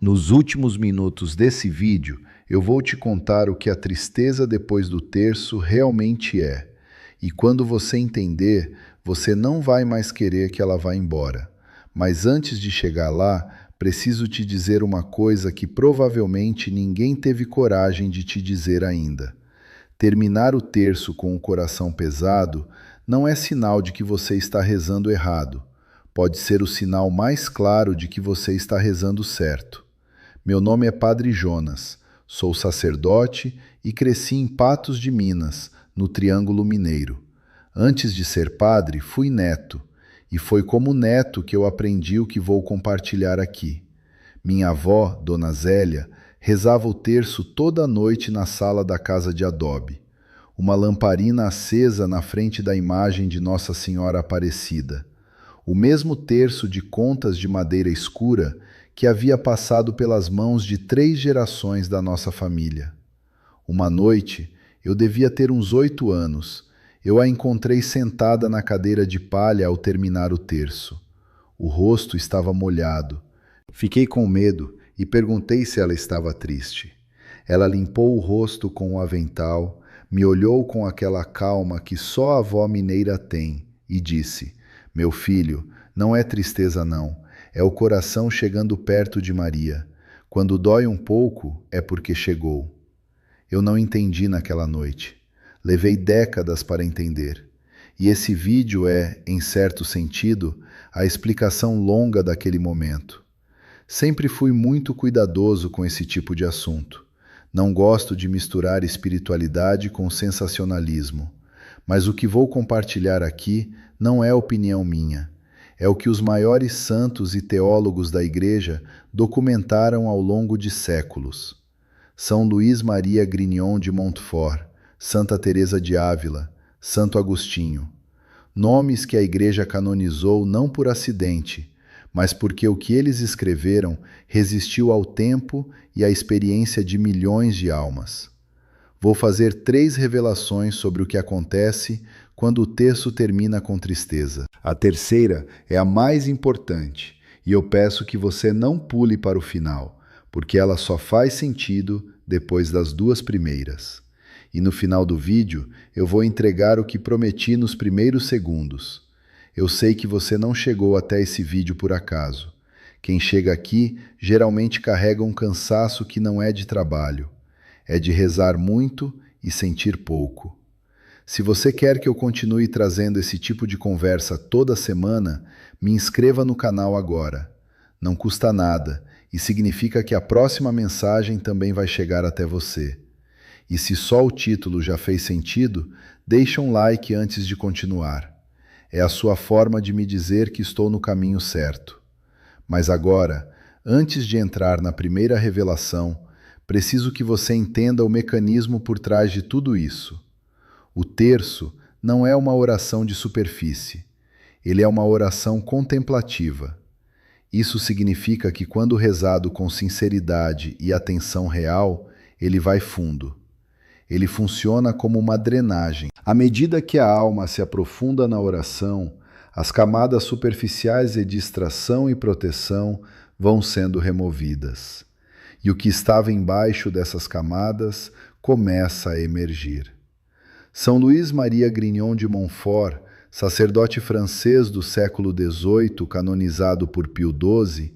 Nos últimos minutos desse vídeo, eu vou te contar o que a tristeza depois do terço realmente é. E quando você entender, você não vai mais querer que ela vá embora. Mas antes de chegar lá, preciso te dizer uma coisa que provavelmente ninguém teve coragem de te dizer ainda. Terminar o terço com o coração pesado não é sinal de que você está rezando errado. Pode ser o sinal mais claro de que você está rezando certo. Meu nome é Padre Jonas, sou sacerdote e cresci em Patos de Minas, no Triângulo Mineiro. Antes de ser padre, fui neto, e foi como neto que eu aprendi o que vou compartilhar aqui. Minha avó, Dona Zélia, rezava o terço toda noite na sala da casa de adobe. Uma lamparina acesa na frente da imagem de Nossa Senhora Aparecida. O mesmo terço de contas de madeira escura que havia passado pelas mãos de 3 gerações da nossa família. Uma noite, eu devia ter uns 8 anos, eu a encontrei sentada na cadeira de palha ao terminar o terço. O rosto estava molhado. Fiquei com medo e perguntei se ela estava triste. Ela limpou o rosto com o avental, me olhou com aquela calma que só a avó mineira tem e disse: "Meu filho, não é tristeza não, é o coração chegando perto de Maria. Quando dói um pouco, é porque chegou." Eu não entendi naquela noite. Levei décadas para entender. E esse vídeo é, em certo sentido, a explicação longa daquele momento. Sempre fui muito cuidadoso com esse tipo de assunto. Não gosto de misturar espiritualidade com sensacionalismo. Mas o que vou compartilhar aqui não é opinião minha. É o que os maiores santos e teólogos da Igreja documentaram ao longo de séculos. São Luís Maria Grignion de Montfort, Santa Teresa de Ávila, Santo Agostinho. Nomes que a Igreja canonizou não por acidente, mas porque o que eles escreveram resistiu ao tempo e à experiência de milhões de almas. Vou fazer 3 revelações sobre o que acontece quando o terço termina com tristeza. A terceira é a mais importante, e eu peço que você não pule para o final, porque ela só faz sentido depois das 2 primeiras. E no final do vídeo, eu vou entregar o que prometi nos primeiros segundos. Eu sei que você não chegou até esse vídeo por acaso. Quem chega aqui geralmente carrega um cansaço que não é de trabalho. É de rezar muito e sentir pouco. Se você quer que eu continue trazendo esse tipo de conversa toda semana, me inscreva no canal agora. Não custa nada e significa que a próxima mensagem também vai chegar até você. E se só o título já fez sentido, deixa um like antes de continuar. É a sua forma de me dizer que estou no caminho certo. Mas agora, antes de entrar na primeira revelação, preciso que você entenda o mecanismo por trás de tudo isso. O terço não é uma oração de superfície. Ele é uma oração contemplativa. Isso significa que quando rezado com sinceridade e atenção real, ele vai fundo. Ele funciona como uma drenagem. À medida que a alma se aprofunda na oração, as camadas superficiais de distração e proteção vão sendo removidas. E o que estava embaixo dessas camadas começa a emergir. São Luís Maria Grignion de Montfort, sacerdote francês do século XVIII, canonizado por Pio XII,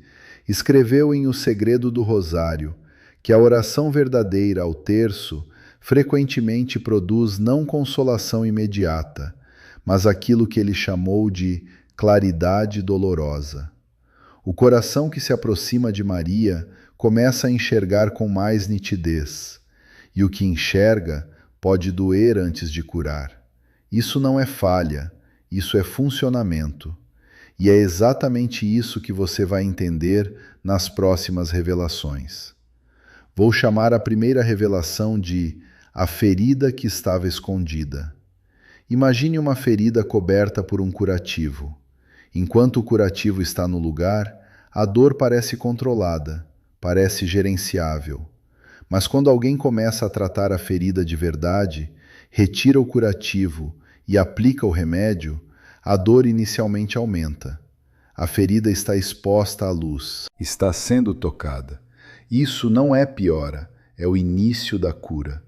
escreveu em O Segredo do Rosário que a oração verdadeira ao terço frequentemente produz não consolação imediata, mas aquilo que ele chamou de claridade dolorosa. O coração que se aproxima de Maria começa a enxergar com mais nitidez, e o que enxerga pode doer antes de curar. Isso não é falha, isso é funcionamento. E é exatamente isso que você vai entender nas próximas revelações. Vou chamar a primeira revelação de a ferida que estava escondida. Imagine uma ferida coberta por um curativo. Enquanto o curativo está no lugar, a dor parece controlada, parece gerenciável. Mas quando alguém começa a tratar a ferida de verdade, retira o curativo e aplica o remédio, a dor inicialmente aumenta. A ferida está exposta à luz, está sendo tocada. Isso não é piora, é o início da cura.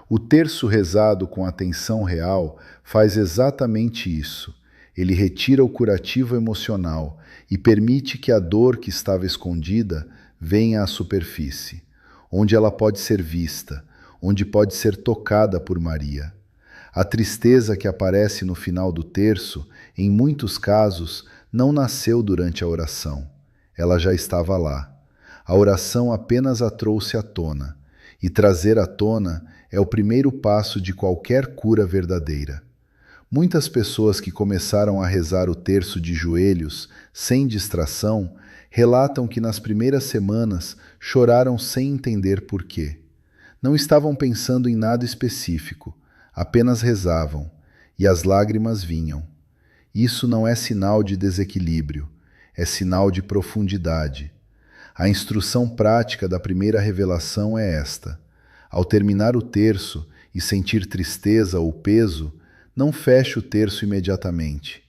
O terço rezado com atenção real faz exatamente isso. Ele retira o curativo emocional e permite que a dor que estava escondida venha à superfície, onde ela pode ser vista, onde pode ser tocada por Maria. A tristeza que aparece no final do terço, em muitos casos, não nasceu durante a oração. Ela já estava lá. A oração apenas a trouxe à tona, e trazer à tona é o primeiro passo de qualquer cura verdadeira. Muitas pessoas que começaram a rezar o terço de joelhos, sem distração, relatam que nas primeiras semanas choraram sem entender por quê. Não estavam pensando em nada específico, apenas rezavam, e as lágrimas vinham. Isso não é sinal de desequilíbrio, é sinal de profundidade. A instrução prática da primeira revelação é esta: ao terminar o terço e sentir tristeza ou peso, não feche o terço imediatamente.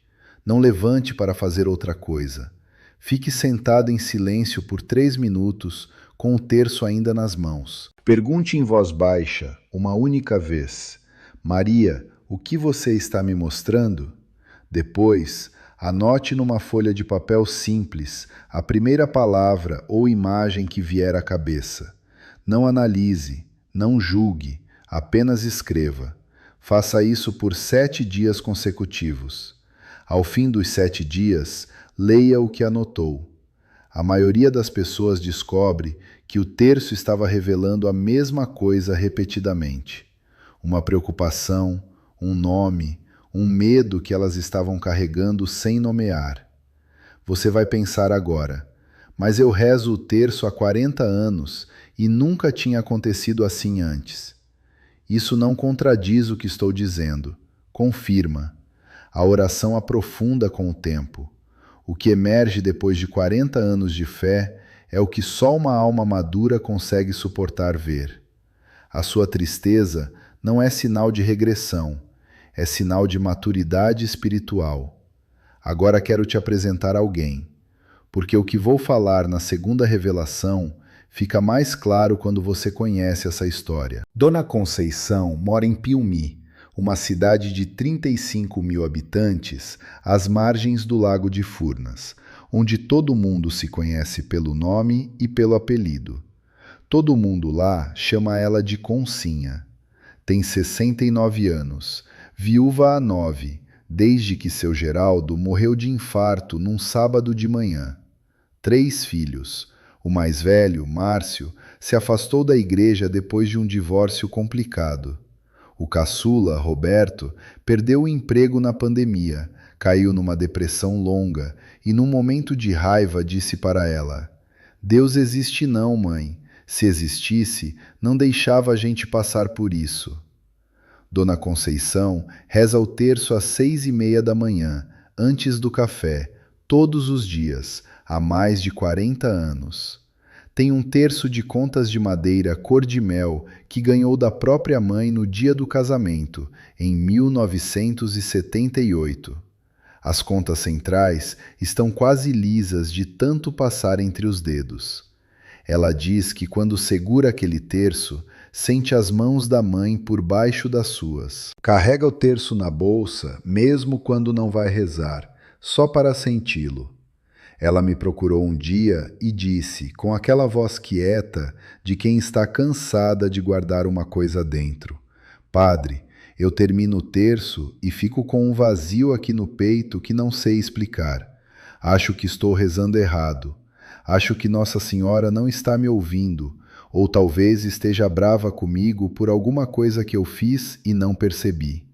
Não levante para fazer outra coisa. Fique sentado em silêncio por 3 minutos, com o terço ainda nas mãos. Pergunte em voz baixa, uma única vez: Maria, o que você está me mostrando? Depois, anote numa folha de papel simples a primeira palavra ou imagem que vier à cabeça. Não analise, não julgue, apenas escreva. Faça isso por 7 dias consecutivos. Ao fim dos 7 dias, leia o que anotou. A maioria das pessoas descobre que o terço estava revelando a mesma coisa repetidamente. Uma preocupação, um nome, um medo que elas estavam carregando sem nomear. Você vai pensar agora: mas eu rezo o terço há 40 anos e nunca tinha acontecido assim antes. Isso não contradiz o que estou dizendo, confirma. A oração aprofunda com o tempo. O que emerge depois de 40 anos de fé é o que só uma alma madura consegue suportar ver. A sua tristeza não é sinal de regressão, é sinal de maturidade espiritual. Agora quero te apresentar alguém, porque o que vou falar na segunda revelação fica mais claro quando você conhece essa história. Dona Conceição mora em Piumhi, uma cidade de 35 mil habitantes, às margens do Lago de Furnas, onde todo mundo se conhece pelo nome e pelo apelido. Todo mundo lá chama ela de Concinha. Tem 69 anos, viúva há 9, desde que seu Geraldo morreu de infarto num sábado de manhã. 3 filhos. O mais velho, Márcio, se afastou da igreja depois de um divórcio complicado. O caçula, Roberto, perdeu o emprego na pandemia, caiu numa depressão longa e, num momento de raiva, disse para ela: Deus existe não, mãe. Se existisse, não deixava a gente passar por isso. Dona Conceição reza o terço às 6:30 da manhã, antes do café, todos os dias, há mais de 40 anos. Tem um terço de contas de madeira cor de mel que ganhou da própria mãe no dia do casamento, em 1978. As contas centrais estão quase lisas de tanto passar entre os dedos. Ela diz que quando segura aquele terço, sente as mãos da mãe por baixo das suas. Carrega o terço na bolsa, mesmo quando não vai rezar, só para senti-lo. Ela me procurou um dia e disse, com aquela voz quieta de quem está cansada de guardar uma coisa dentro: Padre, eu termino o terço e fico com um vazio aqui no peito que não sei explicar. Acho que estou rezando errado. Acho que Nossa Senhora não está me ouvindo, ou talvez esteja brava comigo por alguma coisa que eu fiz e não percebi.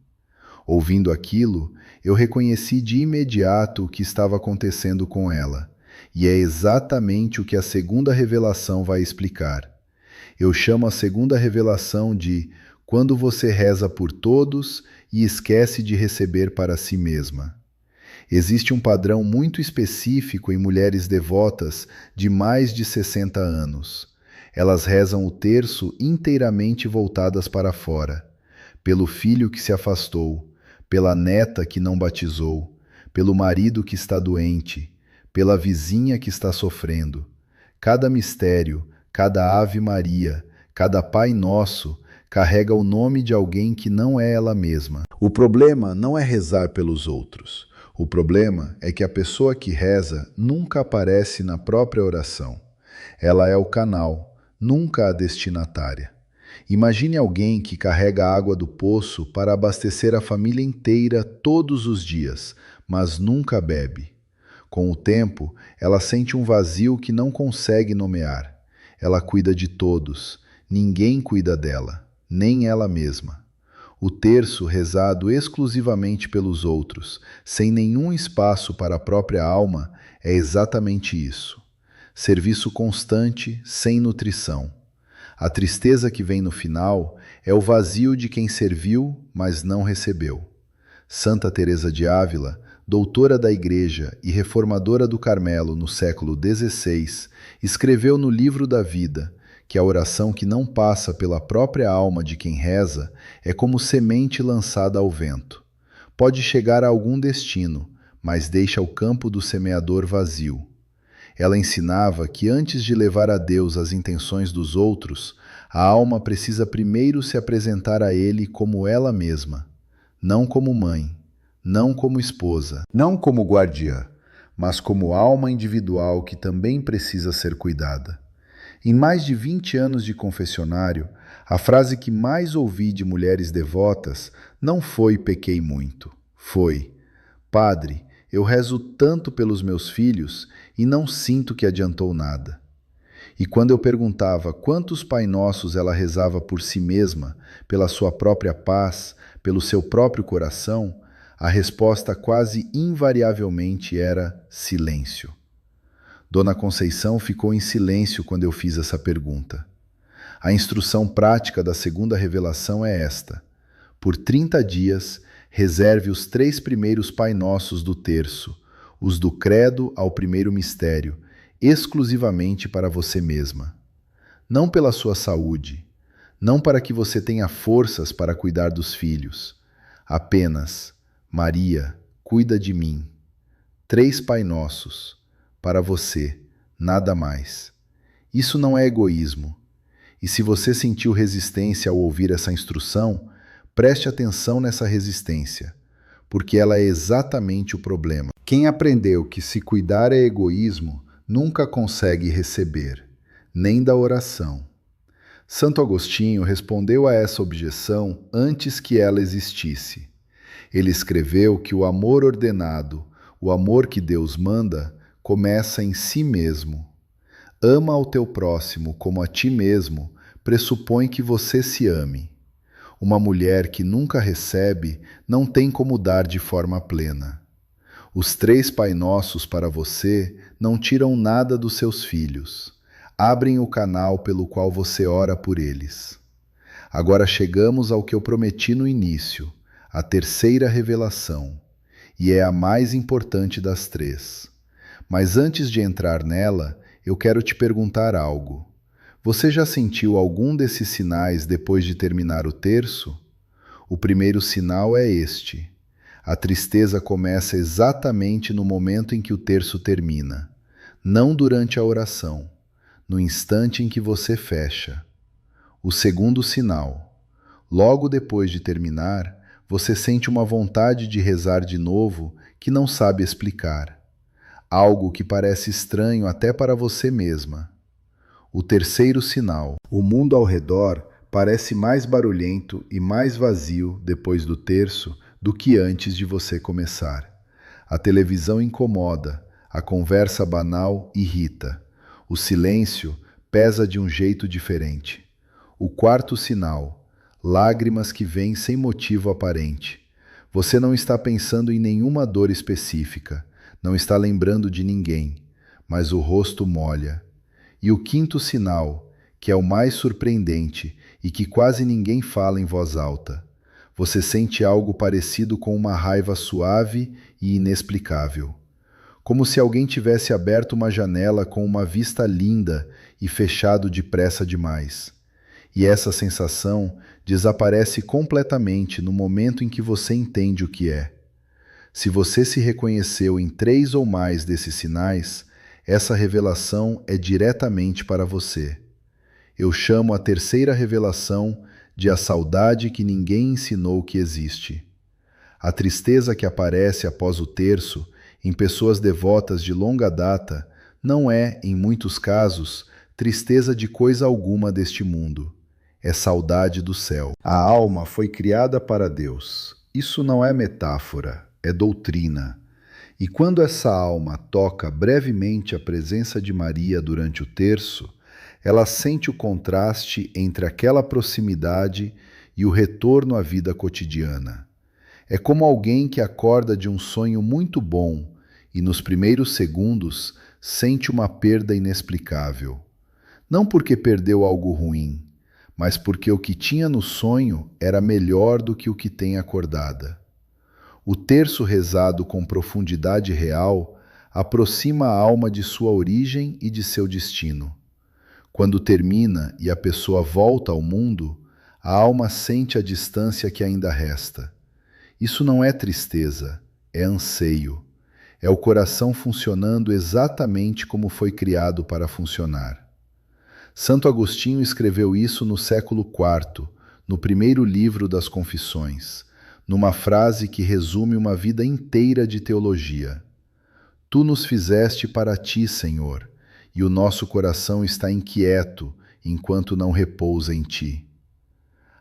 Ouvindo aquilo, eu reconheci de imediato o que estava acontecendo com ela, e é exatamente o que a segunda revelação vai explicar. Eu chamo a segunda revelação de quando você reza por todos e esquece de receber para si mesma. Existe um padrão muito específico em mulheres devotas de mais de 60 anos. Elas rezam o terço inteiramente voltadas para fora, pelo filho que se afastou, pela neta que não batizou, pelo marido que está doente, pela vizinha que está sofrendo. Cada mistério, cada Ave Maria, cada Pai Nosso carrega o nome de alguém que não é ela mesma. O problema não é rezar pelos outros. O problema é que a pessoa que reza nunca aparece na própria oração. Ela é o canal, nunca a destinatária. Imagine alguém que carrega a água do poço para abastecer a família inteira todos os dias, mas nunca bebe. Com o tempo, ela sente um vazio que não consegue nomear. Ela cuida de todos, ninguém cuida dela, nem ela mesma. O terço rezado exclusivamente pelos outros, sem nenhum espaço para a própria alma, é exatamente isso. Serviço constante, sem nutrição. A tristeza que vem no final é o vazio de quem serviu, mas não recebeu. Santa Teresa de Ávila, doutora da Igreja e reformadora do Carmelo no século XVI, escreveu no Livro da Vida que a oração que não passa pela própria alma de quem reza é como semente lançada ao vento. Pode chegar a algum destino, mas deixa o campo do semeador vazio. Ela ensinava que antes de levar a Deus as intenções dos outros, a alma precisa primeiro se apresentar a Ele como ela mesma, não como mãe, não como esposa, não como guardiã, mas como alma individual que também precisa ser cuidada. Em mais de 20 anos de confessionário, a frase que mais ouvi de mulheres devotas não foi "pequei muito", foi "Padre, eu rezo tanto pelos meus filhos e não sinto que adiantou nada". E quando eu perguntava quantos Pai Nossos ela rezava por si mesma, pela sua própria paz, pelo seu próprio coração, a resposta quase invariavelmente era silêncio. Dona Conceição ficou em silêncio quando eu fiz essa pergunta. A instrução prática da segunda revelação é esta: por 30 dias, reserve os 3 primeiros Pai Nossos do terço, os do credo ao primeiro mistério, exclusivamente para você mesma. Não pela sua saúde, não para que você tenha forças para cuidar dos filhos. Apenas, Maria, cuida de mim. 3 Pai Nossos. Para você, nada mais. Isso não é egoísmo. E se você sentiu resistência ao ouvir essa instrução, preste atenção nessa resistência, porque ela é exatamente o problema. Quem aprendeu que se cuidar é egoísmo, nunca consegue receber, nem da oração. Santo Agostinho respondeu a essa objeção antes que ela existisse. Ele escreveu que o amor ordenado, o amor que Deus manda, começa em si mesmo. Ama ao teu próximo como a ti mesmo pressupõe que você se ame. Uma mulher que nunca recebe não tem como dar de forma plena. Os 3 Pai Nossos para você não tiram nada dos seus filhos. Abrem o canal pelo qual você ora por eles. Agora chegamos ao que eu prometi no início, a terceira revelação, e é a mais importante das 3. Mas antes de entrar nela, eu quero te perguntar algo. Você já sentiu algum desses sinais depois de terminar o terço? O primeiro sinal é este. A tristeza começa exatamente no momento em que o terço termina, não durante a oração, no instante em que você fecha. O segundo sinal. Logo depois de terminar, você sente uma vontade de rezar de novo que não sabe explicar. Algo que parece estranho até para você mesma. O terceiro sinal. O mundo ao redor parece mais barulhento e mais vazio depois do terço do que antes de você começar. A televisão incomoda, a conversa banal irrita. O silêncio pesa de um jeito diferente. O quarto sinal. Lágrimas que vêm sem motivo aparente. Você não está pensando em nenhuma dor específica. Não está lembrando de ninguém, mas o rosto molha. E o quinto sinal, que é o mais surpreendente e que quase ninguém fala em voz alta. Você sente algo parecido com uma raiva suave e inexplicável. Como se alguém tivesse aberto uma janela com uma vista linda e fechado depressa demais. E essa sensação desaparece completamente no momento em que você entende o que é. Se você se reconheceu em 3 ou mais desses sinais, essa revelação é diretamente para você. Eu chamo a terceira revelação de a saudade que ninguém ensinou que existe. A tristeza que aparece após o terço em pessoas devotas de longa data não é, em muitos casos, tristeza de coisa alguma deste mundo. É saudade do céu. A alma foi criada para Deus. Isso não é metáfora, é doutrina. E quando essa alma toca brevemente a presença de Maria durante o terço, ela sente o contraste entre aquela proximidade e o retorno à vida cotidiana. É como alguém que acorda de um sonho muito bom e, nos primeiros segundos, sente uma perda inexplicável. Não porque perdeu algo ruim, mas porque o que tinha no sonho era melhor do que o que tem acordada. O terço rezado com profundidade real aproxima a alma de sua origem e de seu destino. Quando termina e a pessoa volta ao mundo, a alma sente a distância que ainda resta. Isso não é tristeza, é anseio. É o coração funcionando exatamente como foi criado para funcionar. Santo Agostinho escreveu isso no século IV, no primeiro livro das Confissões, numa frase que resume uma vida inteira de teologia. Tu nos fizeste para ti, Senhor, e o nosso coração está inquieto enquanto não repousa em ti.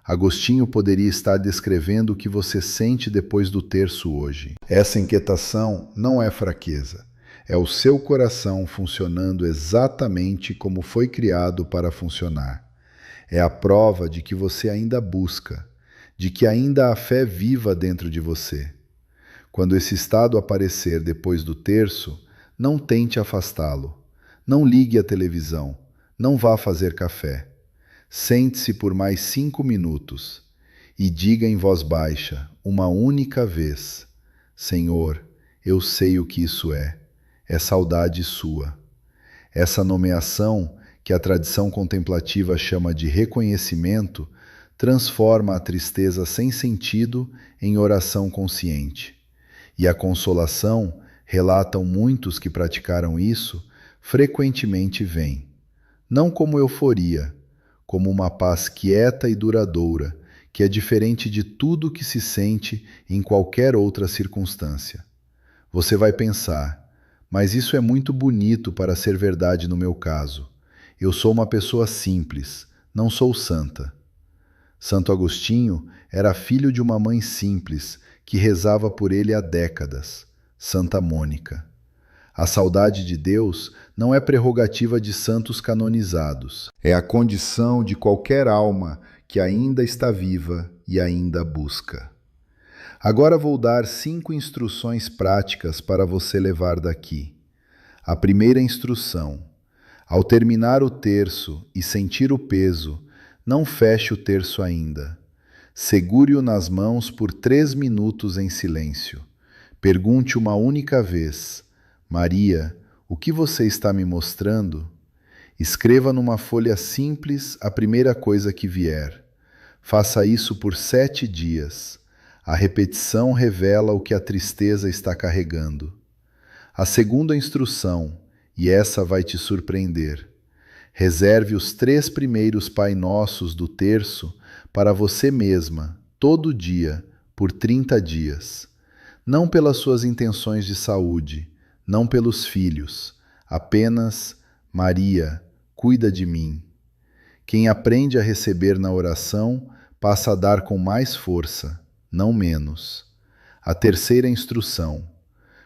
Agostinho poderia estar descrevendo o que você sente depois do terço hoje. Essa inquietação não é fraqueza. É o seu coração funcionando exatamente como foi criado para funcionar. É a prova de que você ainda busca, de que ainda há fé viva dentro de você. Quando esse estado aparecer depois do terço, não tente afastá-lo. Não ligue a televisão. Não vá fazer café. Sente-se por mais 5 minutos e diga em voz baixa, uma única vez: Senhor, eu sei o que isso é. É saudade sua. Essa nomeação, que a tradição contemplativa chama de reconhecimento, transforma a tristeza sem sentido em oração consciente. E a consolação, relatam muitos que praticaram isso, frequentemente vem. Não como euforia, como uma paz quieta e duradoura, que é diferente de tudo que se sente em qualquer outra circunstância. Você vai pensar: mas isso é muito bonito para ser verdade no meu caso. Eu sou uma pessoa simples, não sou santa. Santo Agostinho era filho de uma mãe simples que rezava por ele há décadas, Santa Mônica. A saudade de Deus não é prerrogativa de santos canonizados. É a condição de qualquer alma que ainda está viva e ainda busca. Agora vou dar 5 instruções práticas para você levar daqui. A primeira instrução: ao terminar o terço e sentir o peso, não feche o terço ainda. Segure-o nas mãos por 3 minutos em silêncio. Pergunte uma única vez: Maria, o que você está me mostrando? Escreva numa folha simples a primeira coisa que vier. Faça isso por 7 dias. A repetição revela o que a tristeza está carregando. A segunda instrução, e essa vai te surpreender: reserve os 3 primeiros Pai Nossos do terço para você mesma, todo dia, por 30 dias. Não pelas suas intenções de saúde, não pelos filhos, apenas: Maria, cuida de mim. Quem aprende a receber na oração passa a dar com mais força, não menos. A terceira instrução: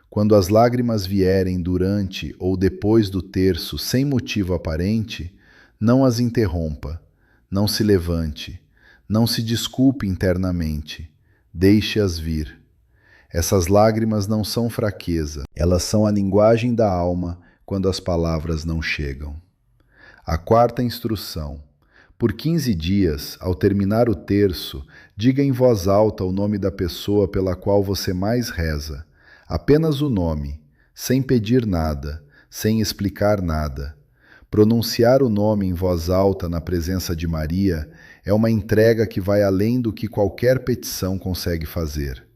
quando as lágrimas vierem durante ou depois do terço sem motivo aparente, não as interrompa, não se levante, não se desculpe internamente, deixe-as vir. Essas lágrimas não são fraqueza, elas são a linguagem da alma quando as palavras não chegam. A quarta instrução: por 15 dias, ao terminar o terço, diga em voz alta o nome da pessoa pela qual você mais reza, apenas o nome, sem pedir nada, sem explicar nada. Pronunciar o nome em voz alta na presença de Maria é uma entrega que vai além do que qualquer petição consegue fazer.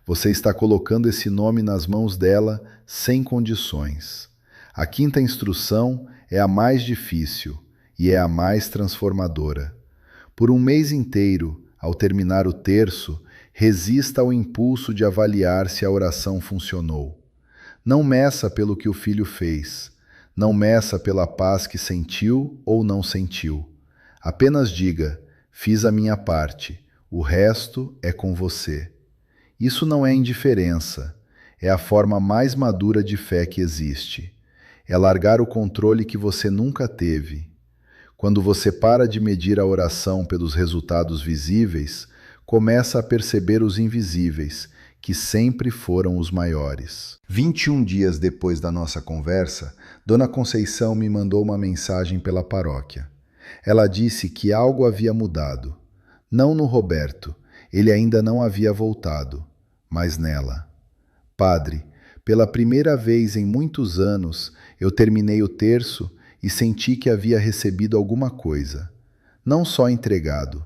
Você está colocando esse nome nas mãos dela sem condições. A quinta instrução é a mais difícil, e é a mais transformadora. Por um mês inteiro, ao terminar o terço, resista ao impulso de avaliar se a oração funcionou. Não meça pelo que o filho fez. Não meça pela paz que sentiu ou não sentiu. Apenas diga: fiz a minha parte, o resto é com você. Isso não é indiferença, é a forma mais madura de fé que existe. É largar o controle que você nunca teve. Quando você para de medir a oração pelos resultados visíveis, começa a perceber os invisíveis, que sempre foram os maiores. 21 dias depois da nossa conversa, Dona Conceição me mandou uma mensagem pela paróquia. Ela disse que algo havia mudado. Não no Roberto, ele ainda não havia voltado, mas nela. Padre, pela primeira vez em muitos anos, eu terminei o terço e senti que havia recebido alguma coisa. Não só entregado.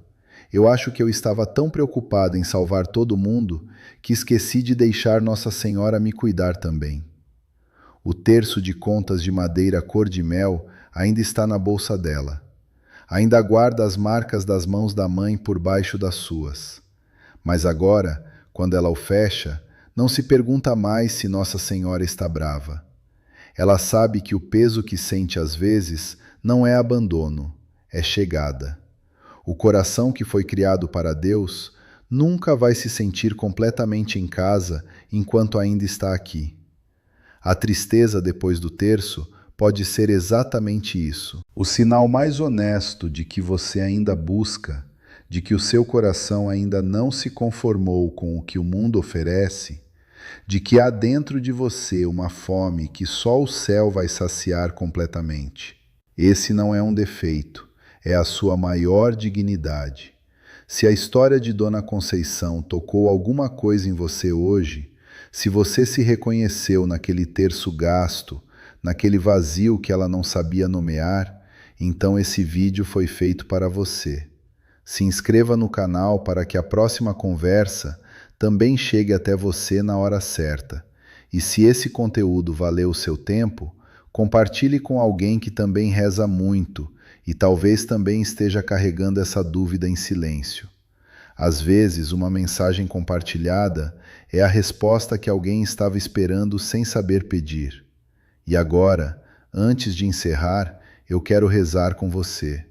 Eu acho que eu estava tão preocupado em salvar todo mundo que esqueci de deixar Nossa Senhora me cuidar também. O terço de contas de madeira cor de mel ainda está na bolsa dela. Ainda guarda as marcas das mãos da mãe por baixo das suas. Mas agora, quando ela o fecha, não se pergunta mais se Nossa Senhora está brava. Ela sabe que o peso que sente às vezes não é abandono, é chegada. O coração que foi criado para Deus nunca vai se sentir completamente em casa enquanto ainda está aqui. A tristeza depois do terço pode ser exatamente isso. O sinal mais honesto de que você ainda busca, de que o seu coração ainda não se conformou com o que o mundo oferece, de que há dentro de você uma fome que só o céu vai saciar completamente. Esse não é um defeito, é a sua maior dignidade. Se a história de Dona Conceição tocou alguma coisa em você hoje, se você se reconheceu naquele terço gasto, naquele vazio que ela não sabia nomear, então esse vídeo foi feito para você. Se inscreva no canal para que a próxima conversa também chegue até você na hora certa. E se esse conteúdo valeu o seu tempo, compartilhe com alguém que também reza muito e talvez também esteja carregando essa dúvida em silêncio. Às vezes, uma mensagem compartilhada é a resposta que alguém estava esperando sem saber pedir. E agora, antes de encerrar, eu quero rezar com você.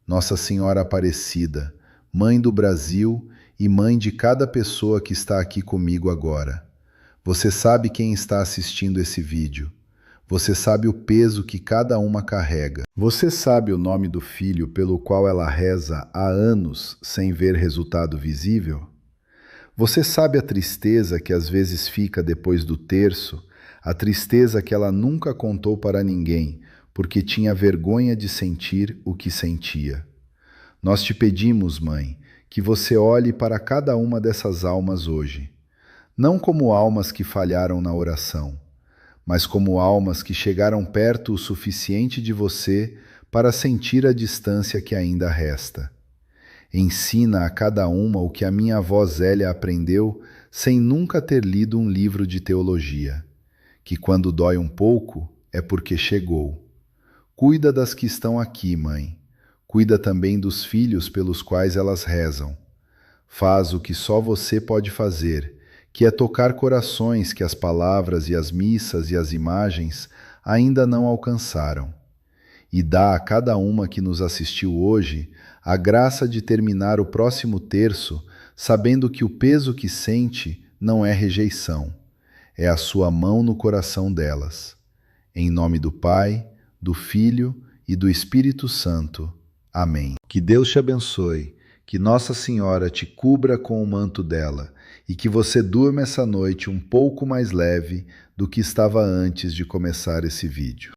Nossa Senhora Aparecida, Mãe do Brasil e Mãe de cada pessoa que está aqui comigo agora. Você sabe quem está assistindo esse vídeo. Você sabe o peso que cada uma carrega. Você sabe o nome do filho pelo qual ela reza há anos sem ver resultado visível? Você sabe a tristeza que às vezes fica depois do terço, a tristeza que ela nunca contou para ninguém, porque tinha vergonha de sentir o que sentia. Nós te pedimos, Mãe, que você olhe para cada uma dessas almas hoje, não como almas que falharam na oração, mas como almas que chegaram perto o suficiente de você para sentir a distância que ainda resta. Ensina a cada uma o que a minha avó Zélia aprendeu sem nunca ter lido um livro de teologia, que quando dói um pouco é porque chegou. Cuida das que estão aqui, Mãe. Cuida também dos filhos pelos quais elas rezam. Faz o que só você pode fazer, que é tocar corações que as palavras e as missas e as imagens ainda não alcançaram. E dá a cada uma que nos assistiu hoje a graça de terminar o próximo terço sabendo que o peso que sente não é rejeição, é a sua mão no coração delas. Em nome do Pai, do Filho e do Espírito Santo. Amém. Que Deus te abençoe, que Nossa Senhora te cubra com o manto dela e que você durma essa noite um pouco mais leve do que estava antes de começar esse vídeo.